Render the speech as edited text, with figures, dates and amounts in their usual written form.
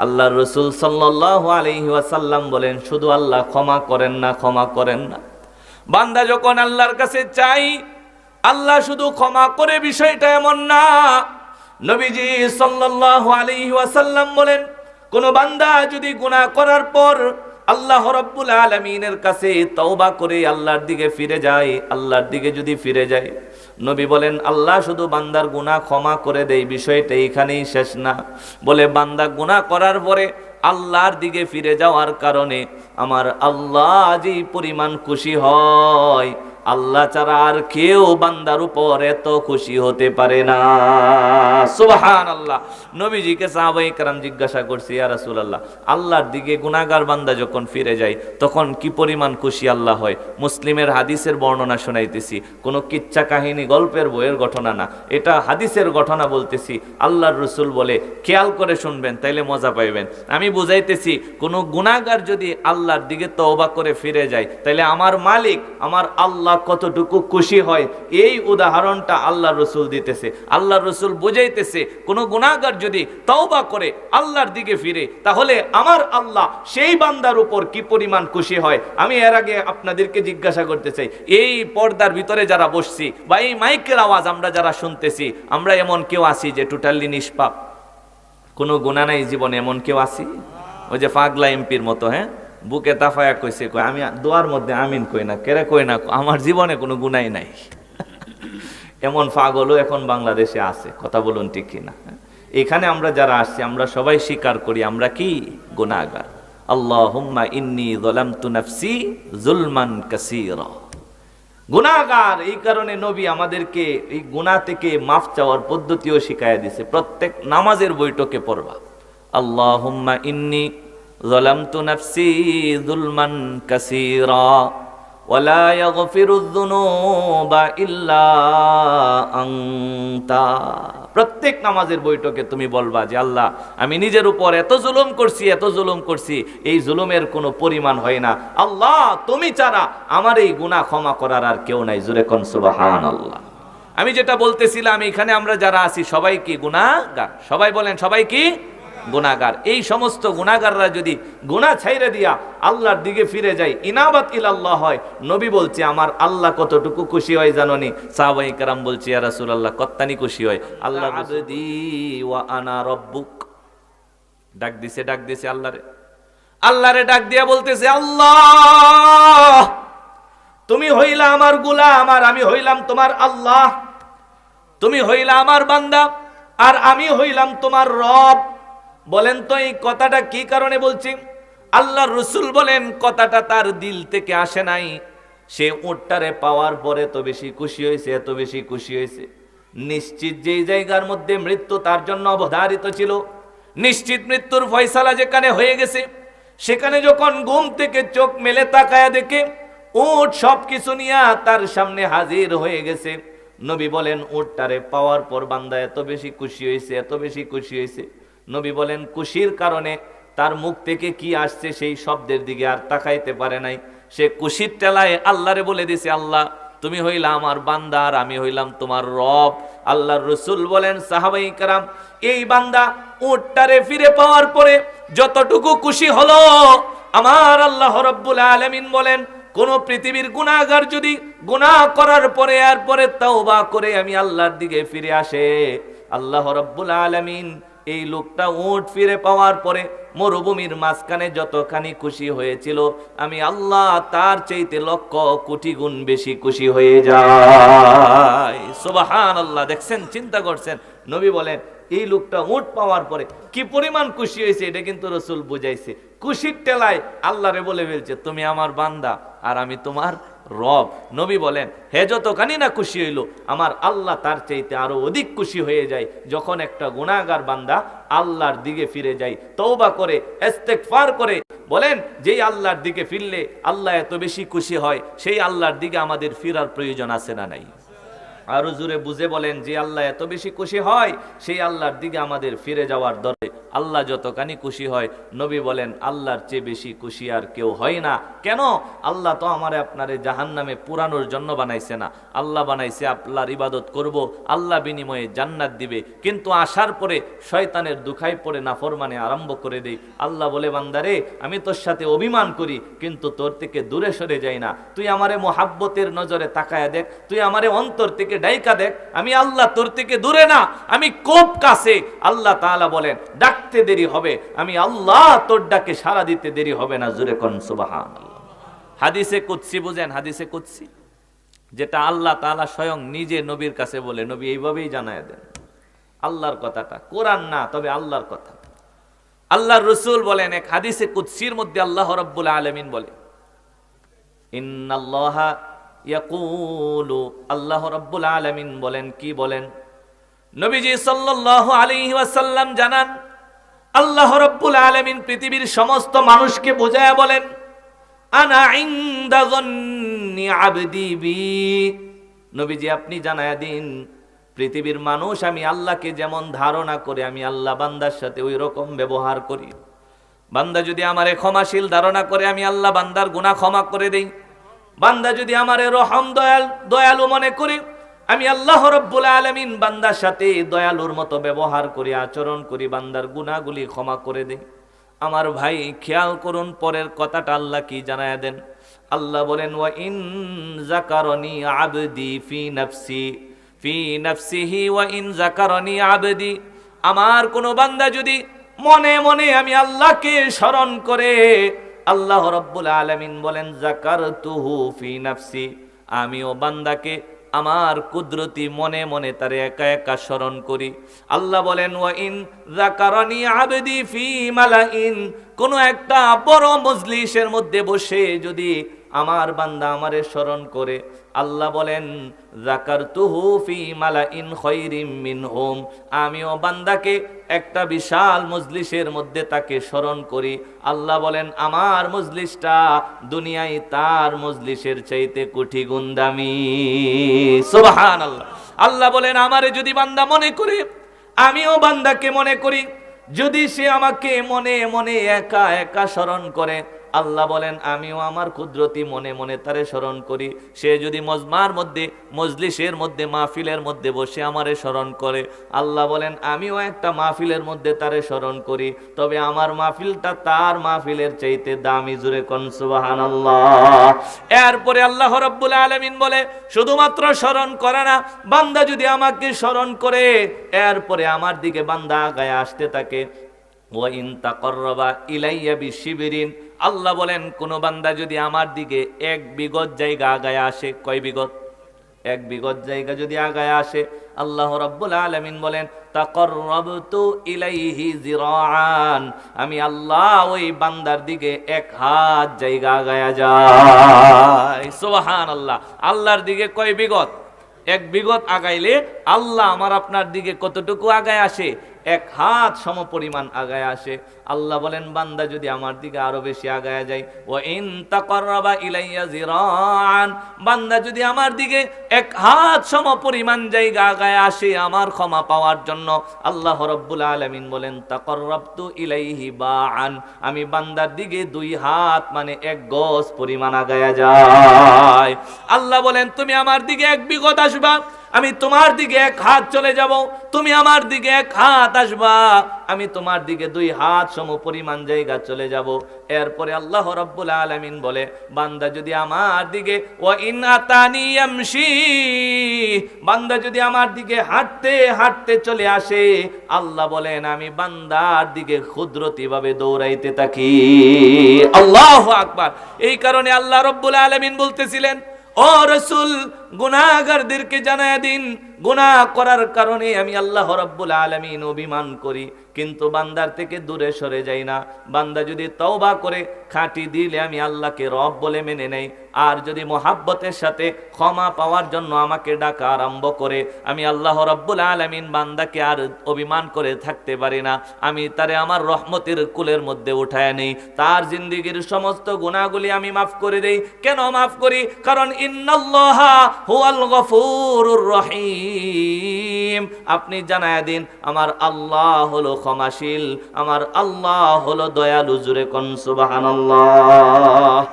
আল্লাহর রাসূল সাল্লাল্লাহু আলাইহি ওয়াসাল্লাম বলেন, শুধু আল্লাহ ক্ষমা করেন না, ক্ষমা করেন না। বান্দা যখন আল্লাহর কাছে চাই, আল্লাহ শুধু ক্ষমা করে, বিষয়টা এমন না। নবীজি সাল্লাল্লাহু আলাইহি ওয়াসাল্লাম বলেন, কোন বান্দা যদি গুনাহ করার পর আল্লাহ রাব্বুল আলামিনের কাছে তওবা করে আল্লাহর দিকে ফিরে যায়, আল্লাহর দিকে যদি ফিরে যায়, নবী বলেন আল্লাহ শুধু বান্দার গুনাহ ক্ষমা করে দেয়, বিষয়টা এখানেই শেষ না। বলে বান্দা গুনাহ করার পরে আল্লাহর দিকে ফিরে যাওয়ার কারণে আমার আল্লাহ যে পরিমাণ খুশি হয়, আল্লাহ ছাড়া আর কেউ বান্দার উপর এত খুশি হতে পারে না। সুবহানাল্লাহ। নবীজিকে সাহাবায়ে কেরাম জিজ্ঞাসা করছে, ইয়া রাসূলুল্লাহ, আল্লাহর দিকে গুনাহগার বান্দা যখন ফিরে যায় তখন কি পরিমাণ খুশি আল্লাহ হয়? মুসলিমের হাদিসের বর্ণনা শোনাইতেছি, কোনো কিচ্ছা কাহিনী গল্পের বইয়ের ঘটনা না, এটা হাদিসের ঘটনা বলতেছি। আল্লাহর রাসূল বলে, খেয়াল করে শুনবেন তাইলে মজা পাইবেন। আমি বুঝাইতেছি, কোনো গুনাহগার যদি আল্লাহর দিকে তওবা করে ফিরে যায়, তাইলে আমার মালিক আমার আল্লাহ কতটুকু খুশি হয়, এই উদাহরণটা আল্লাহর রাসূল দিতেছে। আল্লাহর রাসূল বুঝাইতেছে, কোন গুনাহগার যদি তওবা করে আল্লাহর দিকে ফিরে, তাহলে আমার আল্লাহ সেই বান্দার উপর কি পরিমাণ খুশি হয়। আমি এর আগে আপনাদেরকে জিজ্ঞাসা করতে চাই, এই পর্দার ভিতরে যারা বসছি বা এই মাইকের আওয়াজ আমরা যারা শুনতেছি, আমরা এমন কেউ আছি যে টোটালি নিষ্পাপ, কোনো গুনাহ নাই জীবনে? এমন কেউ আছি? ওই যে পাগলা এমপির মতো, হ্যাঁ, বুকে তাফায়া কইছে, কই আমি দোয়ার মধ্যে আমিন কই না, কেরে কই না, আমার জীবনে কোনো গুনাই নাই। এমন পাগলও এখন বাংলাদেশে আছে, কথা বলুন ঠিক কিনা? এখানে আমরা যারা আসছি, আমরা সবাই স্বীকার করি আমরা কি গুনাহগার। আল্লাহুম্মা ইন্নী যালামতু নাফসি যুলমান কাসীরা। গুনাহগার, এই কারণে নবী আমাদেরকে এই গুনাহ থেকে মাফ চাওয়ার পদ্ধতিও শিখাইয়া দিয়েছে। প্রত্যেক নামাজের বৈঠকে পড়বা, আল্লাহুম্মা ইন্নী যালামতু নাফসি যুলমান কাসীরা ওয়ালা ইয়াগফিরুয যুনুবা ইল্লা আনতা। প্রত্যেক নামাজের বৈঠকে তুমি বলবা যে আল্লাহ, আমি নিজের উপর এত জুলুম করছি, এত জুলুম করছি, এই জুলুমের কোনো পরিমাণ হয় না। আল্লাহ, তুমি ছাড়া আমার এই গুনাহ ক্ষমা করার আর কেউ নাই। জোরে কোন সুবহানাল্লাহ। আমি যেটা বলতেছিলাম, এখানে আমরা যারা আছি সবাই কি গুনাহগার? সবাই বলেন, সবাই কি গুনাহগার? এই সমস্ত গুনাহগাররা যদি গুনাহ ছাইরে দিয়া আল্লাহর দিকে ফিরে যায়, ইনাবাত ইলাল্লাহ হয়, নবী বলছে আমার আল্লাহ কতটুকু খুশি হয় জানোনি? সাহাবায়ে কেরাম বলছে, ইয়া রাসূলুল্লাহ, কত্তানি খুশি হয়। আল্লাহ আবদি ওয়া আনা রব্বুক, ডাক দিছে আল্লাহরে ডাক দিয়া বলতেছে, আল্লাহ তুমি হইলা আমার গোলাম আর আমি হইলাম তোমার আল্লাহ, তুমি হইলা আমার বান্দা আর আমি হইলাম তোমার রব। বলেন তো এই কথাটা কি কারণে বলছি? আল্লাহর রাসূল বলেন কথাটা তার দিল থেকে আসে নাই। সে উটটারে পাওয়ার পরে তো বেশি খুশি হয়েছে, এত বেশি খুশি হয়েছে, নিশ্চিত যেই জায়গার মধ্যে মৃত্যু তার জন্য অবধারিত ছিল, নিশ্চিত মৃত্যুর ফয়সালা যেখানে হয়ে গেছে, সেখানে যখন ঘুম থেকে চোখ মেলে তাকায়া দেখে উট সবকিছু নিয়ে তার সামনে হাজির হয়ে গেছে। নবী বলেন উটটারে পাওয়ার পর বান্দা এত বেশি খুশি হয়েছে, এত বেশি খুশি হয়েছে, নবী বলেন খুশির কারণে তার মুখ থেকে কি আসছে সেই শব্দের দিকে আর তাকাইতে পারে নাই। সে খুশির টেলায় আল্লাহরে বলে দিছে, আল্লাহ তুমি হইলা আমার বান্দা আর আমি হইলাম তোমার রব। আল্লাহর রাসূল বলেন, সাহাবায়ে কেরাম, এই বান্দা উটটারে ফিরে পাওয়ার পরে যতটুকু খুশি হলো, আমার আল্লাহ রাব্বুল আলামিন বলেন, কোন পৃথিবীর গুনাহগার যদি গুনাহ করার পরে এরপরে তওবা করে আমি আল্লাহর দিকে ফিরে আসে, আল্লাহ রাব্বুল আলামিন এই লোকটা উট ফিরে পাওয়ার পরে মরুভূমির মাঝখানে যতখানি খুশি হয়েছিল, আমি আল্লাহ তার চাইতে লক্ষ কোটি গুণ বেশি খুশি হয়ে যায়। সুবহানাল্লাহ। দেখছেন, চিন্তা করছেন, নবী বলেন এই লোকটা উট পাওয়ার পরে কি পরিমাণ খুশি হয়েছে, এটা কিন্তু রাসূল বুঝাইছে। খুশির টেলায় আল্লাহরে বলে ফেলছে, তুমি আমার বান্দা আর আমি তোমার রব। নবী বলেন, হে যতখানি না খুশি হইল, আমার আল্লাহ তার চাইতে আরো অধিক খুশি হয়ে যায় যখন একটা গুনাহগার বান্দা আল্লাহর দিকে ফিরে যায়, তওবা করে, ইস্তেগফার করে। বলেন, যেই আল্লাহর দিকে ফিরলে আল্লাহ এত বেশি খুশি হয়, সেই আল্লাহর দিকে আমাদের ফিরার প্রয়োজন আছে না নাই? আরো জোরে বুঝে বলেন, যে আল্লাহ এত বেশি খুশি হয়, সেই আল্লাহর দিকে আমাদের ফিরে যাওয়ার দরকার। আল্লাহ যতখানি খুশি হয়, নবী বলেন আল্লাহর চেয়ে বেশি খুশি আর কেউ হয় না। কেন? আল্লাহ তো আমারে আপনারে জাহান্নামে পুরানোর জন্য বানাইছে না, আল্লাহ বানাইছে আল্লাহর ইবাদত করব, আল্লাহ বিনিময়ে জান্নাত দিবে। কিন্তু আসার পরে শয়তানের দুখায় পড়ে নাফরমানি আরম্ভ করে দেই। আল্লাহ বলে বান্দারে আমি তোর সাথে অভিমান করি কিন্তু তোর থেকে দূরে সরে যাই না। তুই আমারে মোহাব্বতের নজরে তাকায়া দেখ, তুই আমারে অন্তর থেকে ডাইকা দেখ, আমি আল্লাহ তোর থেকে দূরে না, আমি খুব কাছে। আল্লাহ তাআলা বলেন ডাকতে দেরি হবে, আমি আল্লাহ তোর ডাকে সাড়া দিতে দেরি হবে না। জোরে কোন সুবহানাল্লাহ। হাদিসে কুদসি বুঝেন? হাদিসে কুদসি যেটা আল্লাহ তাআলা স্বয়ং নিজে নবীর কাছে বলে, নবী এইভাবেই জানায় দেন আল্লাহর কথাটা, কোরআন না তবে আল্লাহর কথা। আল্লাহর রাসূল বলেন এক হাদিসে কুদসির মধ্যে আল্লাহ রাব্বুল আলামিন বলে ইন্নাল্লাহা ইয়াকুলু, আল্লাহ রাব্বুল আলামিন বলেন, কি বলেন? নবীজি সাল্লাল্লাহু আলাইহি ওয়াসাল্লাম জানান আল্লাহ রাব্বুল আলামিন পৃথিবীর সমস্ত মানুষকে বোঝায়া বলেন আনা ইনদা যন্নি আবদি বি। নবীজি আপনি জানায়া দিন পৃথিবীর মানুষ আমি আল্লাহকে যেমন ধারণা করে আমি আল্লাহ বান্দার সাথে ওই রকম ব্যবহার করি। বান্দা যদি আমারে ক্ষমাশীল ধারণা করে আমি আল্লাহ বান্দার গুনাহ ক্ষমা করে দেই। বান্দা যদি আমারে রহম দয়ালু মনে করে আমি আল্লাহ রাব্বুল আলামিন বান্দার সাথে দয়ালুর মতো ব্যবহার করি, আচরণ করি, বান্দার গুনাহগুলি ক্ষমা করে দেই। আমার ভাই খেয়াল করুন পরের কথাটা আল্লাহ কি জানায়া দেন। আল্লাহ বলেন ওয়া ইন যাকারনি আবদি ফি নাফসিহি ওয়া ইন যাকারনি আবদি, আমার কোন বান্দা যদি মনে মনে আমি আল্লাহকে স্মরণ করে, আল্লাহ রাব্বুল আলামিন বলেন যাকারতুহু ফি নাফসি, আমিও বান্দাকে আমার কুদরতি মনে মনে তারে একা একা স্মরণ করি। আল্লাহ বলেন ওয়া ইন যাকারানি আবদি ফি মালাইন, কোন একটা বড় মজলিসের মধ্যে বসে যদি আমার বান্দা আমারে স্মরণ করে, আল্লাহ বলেন যাকারতুহু ফি মালাইন খায়রিম মিনহুম, আমিও বান্দাকে একটা বিশাল মজলিসের মধ্যে তাকে স্মরণ করি। আল্লাহ বলেন আমার মজলিসটা দুনিয়ায় তার মজলিসের চাইতে কোটি গুণ দামি। সুবহানাল্লাহ। আল্লাহ বলেন আমারে যদি বান্দা মনে করে আমিও বান্দাকে মনে করি, যদি সে আমাকে মনে মনে একা একা স্মরণ করে, আল্লাহ বলেন আমিও আমার কুদরতি মনে মনে তারে স্মরণ করি। সে যদি মজমার মধ্যে মজলিসের মধ্যে মাহফিলের মধ্যে বসে আমারে স্মরণ করে, আল্লাহ বলেন আমিও একটা মাহফিলের মধ্যে তারে স্মরণ করি, তবে আমার মাহফিলটা তার মাহফিলের চাইতে দামি। জোরে কোন সুবহানাল্লাহ। এরপরে আল্লাহ রাব্বুল আলামিন বলে শুধুমাত্র স্মরণ করে না, বান্দা যদি আমাকে স্মরণ করে এরপরে আমার দিকে বান্দা আগায় আসতে থাকে, ওয়া ইন তাকাররাবা ইলাইয়া বিশিবরিন, আল্লাহ বলেন কোন বান্দা যদি আমার দিকে এক বিগত জায়গা আগায় আসে, কয় বিগত? এক বিগত জায়গা যদি আগায় আসে, আল্লাহ রাব্বুল আলামিন বলেন তাকাররাবতু ইলাইহি জিরাআন, আমি আল্লাহ ওই বান্দার দিকে এক হাত জায়গা আগায়া যাই। সুবহানাল্লাহ। আল্লাহর দিকে কয় বিগত? এক বিগত আগাইলে আল্লাহ আমার আপনার দিকে কতটুকু আগায় আসে? এক হাত সম পরিমাণ আগায় আসে। আল্লাহ বলেন বান্দা যদি আমার দিকে আরো বেশি আগায় যায়, ওয়া ইন তাকাররাবা ইলাইয়া জিরাআন, বান্দা যদি আমার দিকে এক হাত সম পরিমাণ জায়গা আগায় আসে আমার ক্ষমা পাওয়ার জন্য, আল্লাহ রাব্বুল আলামিন বলেন তাকাররাবতু ইলাইহি বাআন, আমি বান্দার দিকে দুই হাত মানে এক গজ পরিমাণ আগায় যায়। আল্লাহ বলেন তুমি আমার দিকে এক বিগত আসবা, আমি তোমার দিকে এক হাত চলে যাব, তুমি আমার দিকে এক হাত আসবা, আমি তোমার দিকে দুই হাত সম পরিমাণ জায়গা চলে যাব। এরপরে আল্লাহ রাব্বুল আলামিন বলে বান্দা যদি আমার দিকে ওয়া ইন আতানি ইয়ামশি, বান্দা যদি আমার দিকে হাঁটতে হাঁটতে চলে আসে, আল্লাহ বলেন আমি বান্দার দিকে কুদরতি ভাবে দৌড়াইতে থাকি। আল্লাহু আকবার। এই কারণে আল্লাহ রাব্বুল আলামিন বলতেছিলেন ও রাসূল গুনাহগারদেরকে জানায়া দিন, গুনাহ করার কারণে আমি আল্লাহ রাব্বুল আলামিন অভিমান করি কিন্তু বান্দার থেকে দূরে সরে যাই না। বান্দা যদি তওবা করে খাঁটি দিলে আমি আল্লাহকে রব বলে মেনে নেই, আর যদি মোহাব্বতের সাথে ক্ষমা পাওয়ার জন্য আমাকে ডাকা আরম্ভ করে, আমি আল্লাহ রাব্বুল আলামিন বান্দাকে আর অভিমান করে থাকতে পারি না, আমি তারে আমার রহমতের কুলের মধ্যে উঠায় নেই, তার জিন্দেগীর সমস্ত গুনাহগুলি আমি মাফ করে দেই। কেন মাফ করি? কারণ ইন্নাল্লাহা হুয়াল গফুরুর রহিম, রহিম। আপনি জানায়া দিন আমার আল্লাহ হলো ক্ষমাশীল, আমার আল্লাহ হলো দয়ালু। জুরে কোন সুবহানাল্লাহ।